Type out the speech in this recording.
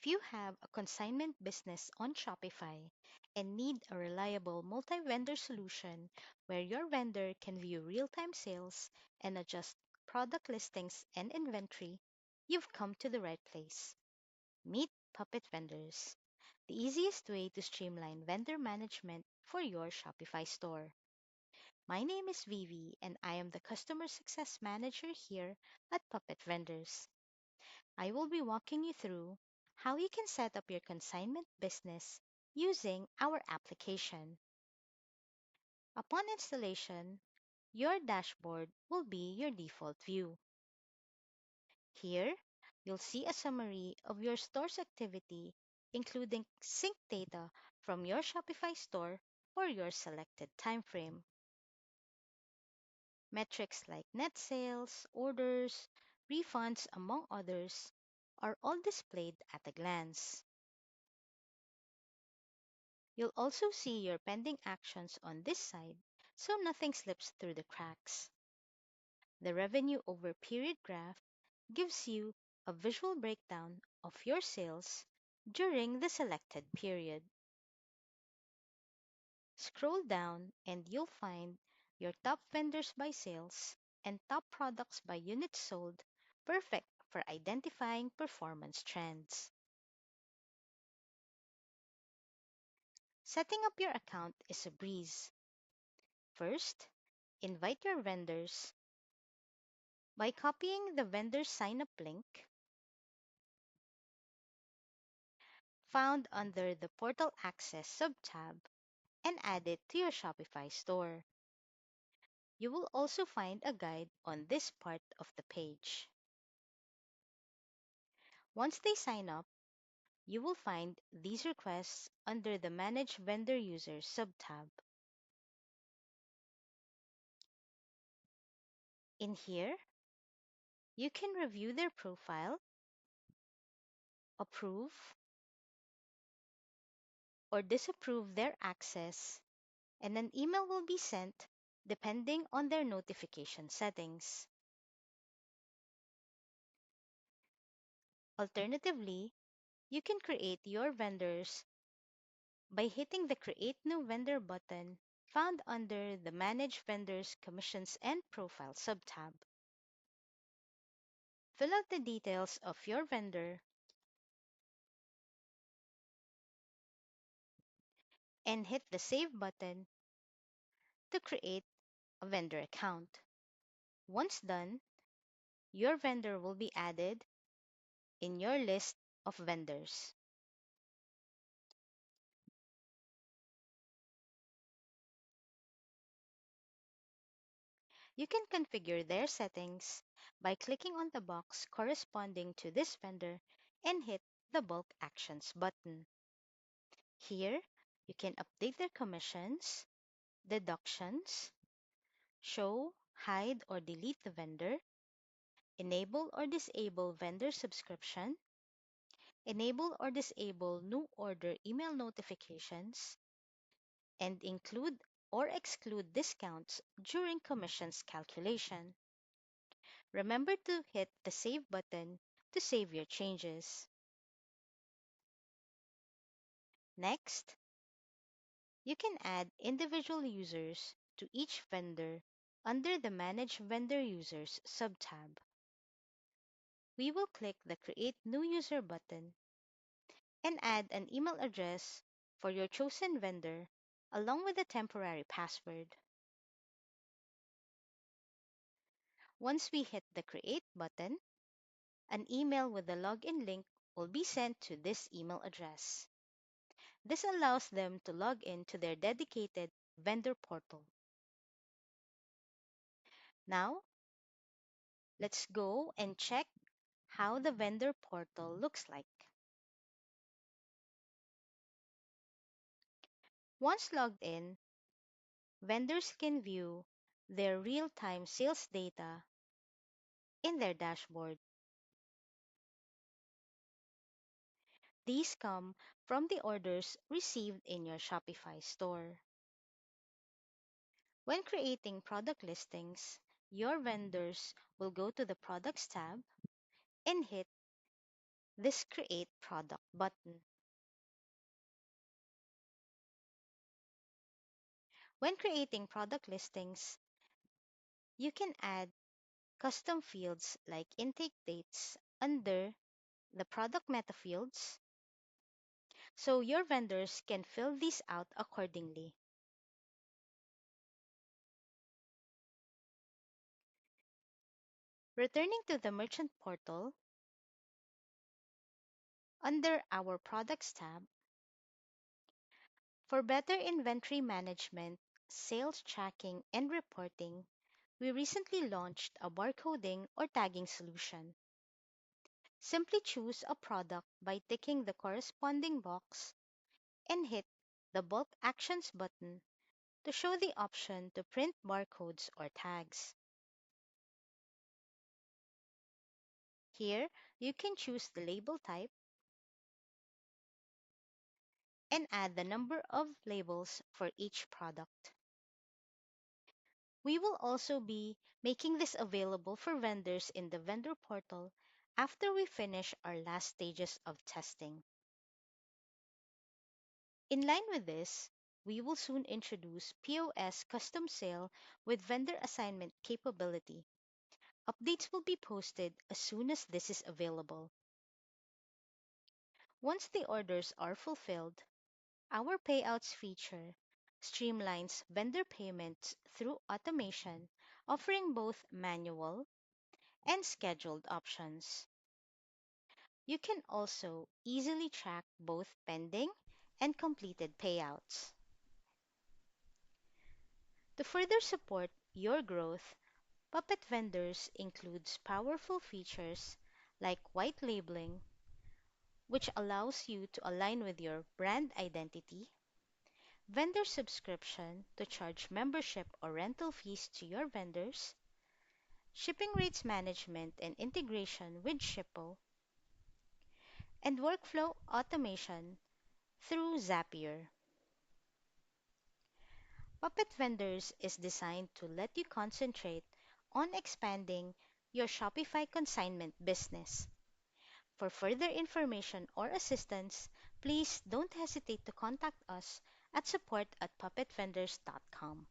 If you have a consignment business on Shopify and need a reliable multi-vendor solution where your vendor can view real-time sales and adjust product listings and inventory, you've come to the right place. Meet Puppet Vendors, the easiest way to streamline vendor management for your Shopify store. My name is Vivi and I am the Customer Success Manager here at Puppet Vendors. I will be walking you through how you can set up your consignment business using our application. Upon installation, your dashboard will be your default view. Here, you'll see a summary of your store's activity, including sync data from your Shopify store for your selected time frame. Metrics like net sales, orders, refunds, among others, are all displayed at a glance. You'll also see your pending actions on this side, so nothing slips through the cracks. The revenue over period graph gives you a visual breakdown of your sales during the selected period. Scroll down and you'll find your top vendors by sales and top products by units sold, perfect for identifying performance trends. Setting up your account is a breeze. First, invite your vendors by copying the vendor sign up link found under the Portal Access subtab and add it to your Shopify store. You will also find a guide on this part of the page. Once they sign up, you will find these requests under the Manage Vendor Users subtab. In here, you can review their profile, approve, or disapprove their access, and an email will be sent depending on their notification settings. Alternatively, you can create your vendors by hitting the Create New Vendor button found under the Manage Vendors Commissions and Profile subtab. Fill out the details of your vendor and hit the Save button to create a vendor account. Once done, your vendor will be added in your list of vendors. You can configure their settings by clicking on the box corresponding to this vendor and hit the Bulk Actions button. Here, you can update their commissions, deductions, show, hide, or delete the vendor, enable or disable vendor subscription, enable or disable new order email notifications, and include or exclude discounts during commissions calculation. Remember to hit the Save button to save your changes. Next, you can add individual users to each vendor under the Manage Vendor Users subtab. We will click the Create New User button and add an email address for your chosen vendor along with a temporary password. Once we hit the Create button, an email with the login link will be sent to this email address. This allows them to log in to their dedicated vendor portal. Now, let's go and check how the vendor portal looks like. Once logged in, vendors can view their real-time sales data in their dashboard. These come from the orders received in your Shopify store. When creating product listings, your vendors will go to the Products tab and hit this Create Product button. When creating product listings, you can add custom fields like intake dates under the product Metafields so your vendors can fill these out accordingly. Returning to the merchant portal, under our Products tab, for better inventory management, sales tracking, and reporting, we recently launched a barcoding or tagging solution. Simply choose a product by ticking the corresponding box and hit the Bulk Actions button to show the option to print barcodes or tags. Here, you can choose the label type and add the number of labels for each product. We will also be making this available for vendors in the vendor portal after we finish our last stages of testing. In line with this, we will soon introduce POS custom sale with vendor assignment capability. Updates will be posted as soon as this is available. Once the orders are fulfilled, our Payouts feature streamlines vendor payments through automation, offering both manual and scheduled options. You can also easily track both pending and completed payouts. To further support your growth, Puppet Vendors includes powerful features like white labeling, which allows you to align with your brand identity, vendor subscription to charge membership or rental fees to your vendors, shipping rates management and integration with Shippo, and workflow automation through Zapier. Puppet Vendors is designed to let you concentrate on expanding your Shopify consignment business. For further information or assistance, please don't hesitate to contact us at support@puppetvendors.com.